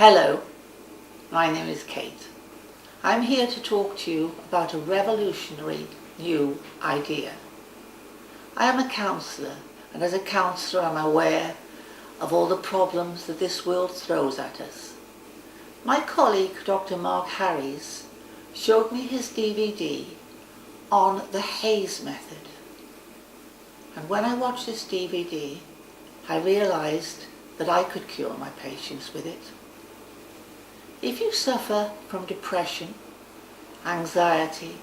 Hello, my name is Kate. I'm here to talk to you about a revolutionary new idea. I am a counsellor, and as a counsellor I'm aware of all the problems that this world throws at us. My colleague Dr. Mark Harries showed me his DVD on the Hayes method, and when I watched this DVD I realised that I could cure my patients with it. If you suffer from depression, anxiety,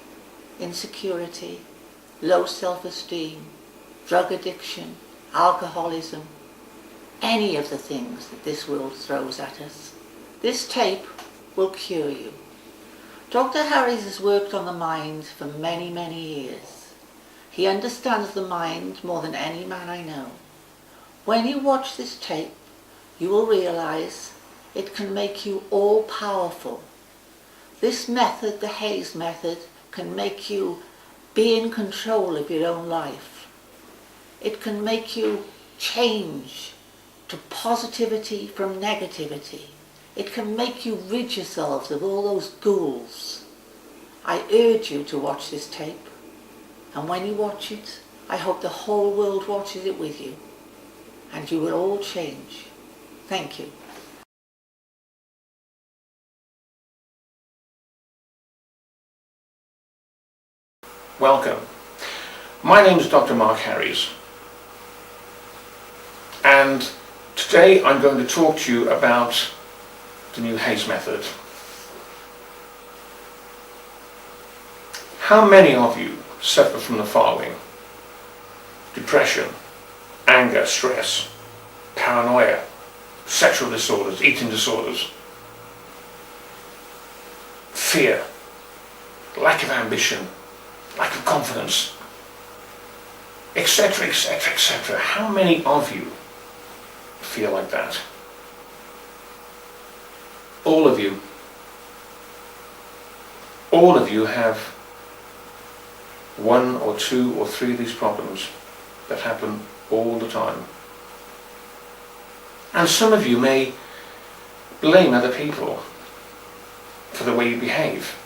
insecurity, low self-esteem, drug addiction, alcoholism, any of the things that this world throws at us, this tape will cure you. Dr. Harries has worked on the mind for many, many years. He understands the mind more than any man I know. When you watch this tape, you will realise it can make you all-powerful. This method, the Hayes method, can make you be in control of your own life. It can make you change to positivity from negativity. It can make you rid yourselves of all those ghouls. I urge you to watch this tape, and when you watch it, I hope the whole world watches it with you, and you will all change. Thank you. Welcome. My name is Dr. Mark Harries, and today I'm going to talk to you about the new Hayes method. How many of you suffer from the following? Depression, anger, stress, paranoia, sexual disorders, eating disorders, fear, lack of ambition, lack of confidence, etc., etc., etc. How many of you feel like that? All of you. All of you have one or two or three of these problems that happen all the time. And some of you may blame other people for the way you behave,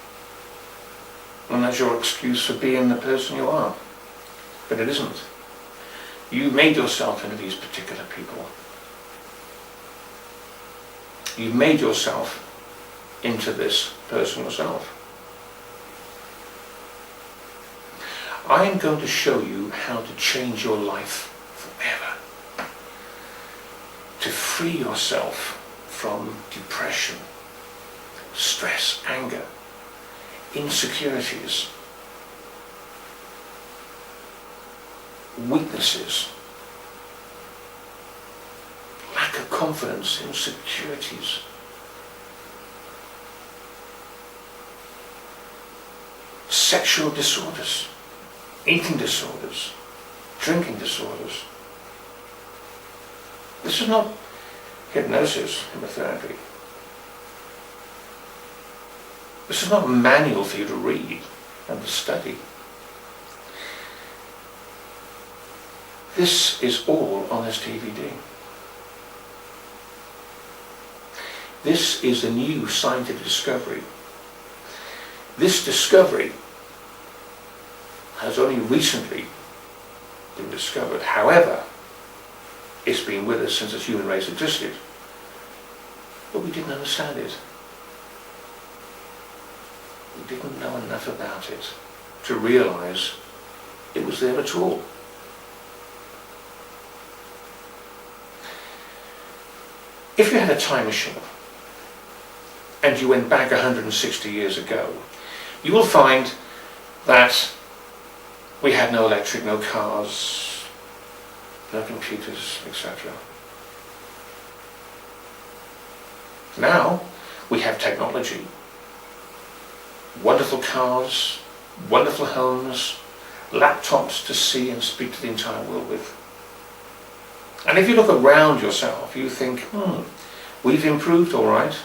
and that's your excuse for being the person you are. But it isn't. You made yourself into these particular people. You've made yourself into this person yourself. I am going to show you how to change your life forever. To free yourself from depression, stress, anger, insecurities, weaknesses, lack of confidence, insecurities, sexual disorders, eating disorders, drinking disorders. This is not hypnosis, hypnotherapy. This is not a manual for you to read and to study. This is all on this DVD. This is a new scientific discovery. This discovery has only recently been discovered. However, it's been with us since the human race existed. But we didn't understand it. We didn't know enough about it to realise it was there at all. If you had a time machine and you went back 160 years ago, you will find that we had no electric, no cars, no computers, etc. Now we have technology, wonderful cars, wonderful homes, laptops to see and speak to the entire world with. And if you look around yourself, you think, we've improved all right.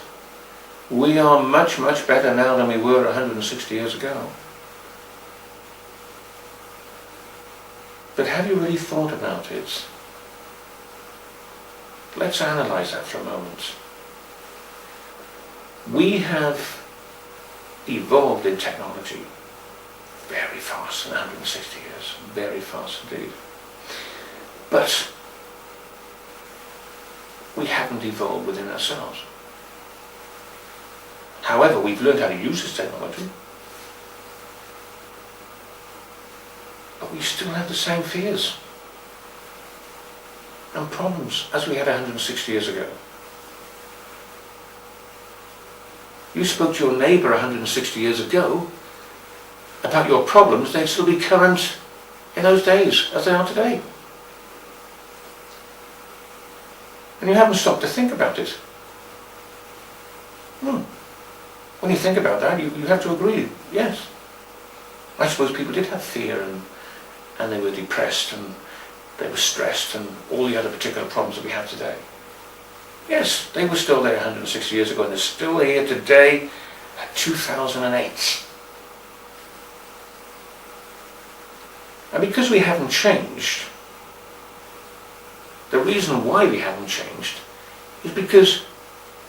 We are much, much better now than we were 160 years ago. But have you really thought about it? Let's analyse that for a moment. We have evolved in technology very fast in 160 years, very fast indeed. But we haven't evolved within ourselves. However, we've learned how to use this technology, but we still have the same fears and problems as we had 160 years ago. You spoke to your neighbour 160 years ago about your problems, they'd still be current in those days as they are today. And you haven't stopped to think about it. When you think about that, you have to agree, yes. I suppose people did have fear and they were depressed and they were stressed and all the other particular problems that we have today. Yes, they were still there 160 years ago and they're still here today at 2008. And because we haven't changed, the reason why we haven't changed is because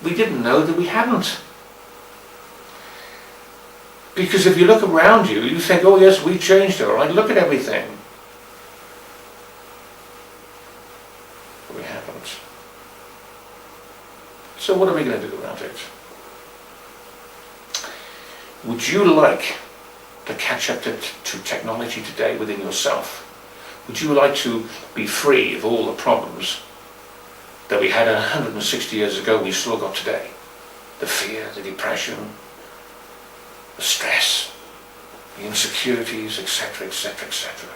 we didn't know that we hadn't. Because if you look around you, you think, oh yes, we changed, all right, look at everything. But we haven't. So what are we going to do about it? Would you like to catch up to technology today within yourself? Would you like to be free of all the problems that we had 160 years ago we still got today? The fear, the depression, the stress, the insecurities, etc., etc., etc.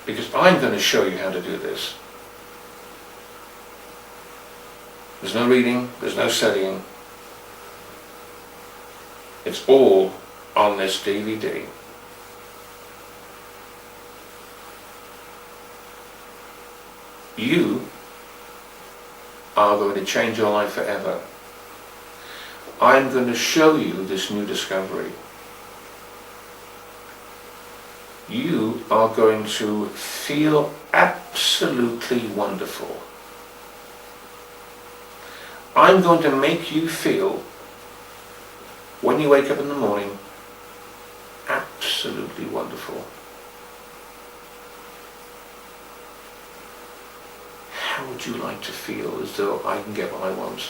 Because I'm going to show you how to do this. There's no reading, there's no studying. It's all on this DVD. You are going to change your life forever. I'm going to show you this new discovery. You are going to feel absolutely wonderful. I'm going to make you feel, when you wake up in the morning, absolutely wonderful. How would you like to feel as though I can get what I want?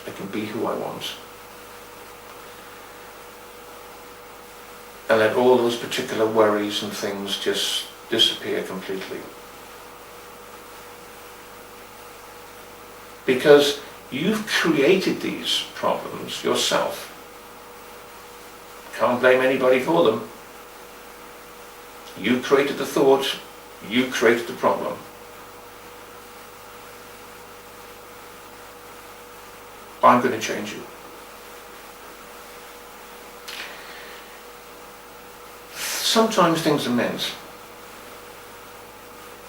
I can be who I want. And let all those particular worries and things just disappear completely. Because you've created these problems yourself. Can't blame anybody for them. You created the thought, you created the problem. I'm going to change you. Sometimes things are meant.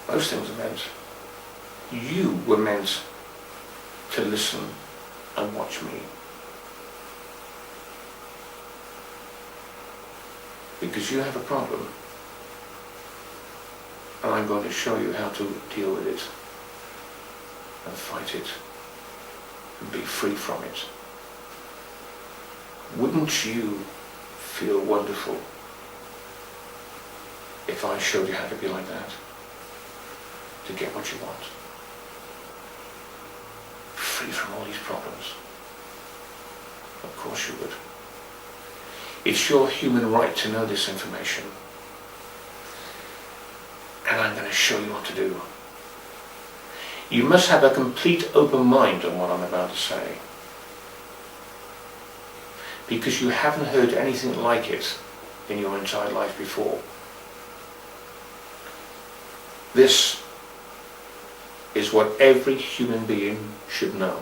Most things are meant. You were meant to listen and watch me. Because you have a problem. And I'm going to show you how to deal with it and fight it. Be free from it. Wouldn't you feel wonderful if I showed you how to be like that? To get what you want. Free from all these problems. Of course you would. It's your human right to know this information. And I'm going to show you what to do. You must have a complete open mind on what I'm about to say. Because you haven't heard anything like it in your entire life before. This is what every human being should know.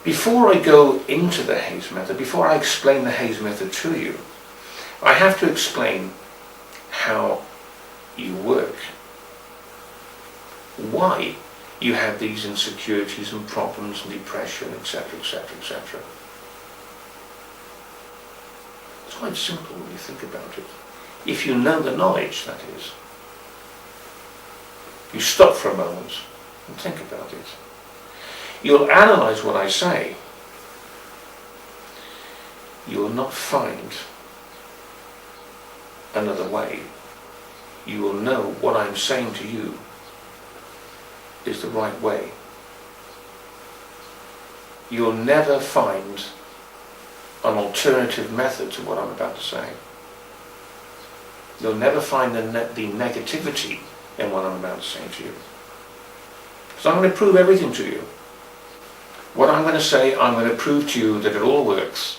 Before I go into the Hayes method, before I explain the Hayes method to you, I have to explain how you work. Why you have these insecurities and problems and depression, etc., etc., etc. It's quite simple when you think about it. If you know the knowledge, that is. You stop for a moment and think about it. you'll analyse what I say, you will not find another way. You will know what I'm saying to you is the right way. You'll never find an alternative method to what I'm about to say. You'll never find the negativity in what I'm about to say to you. So I'm going to prove everything to you. What I'm going to say, I'm going to prove to you that it all works.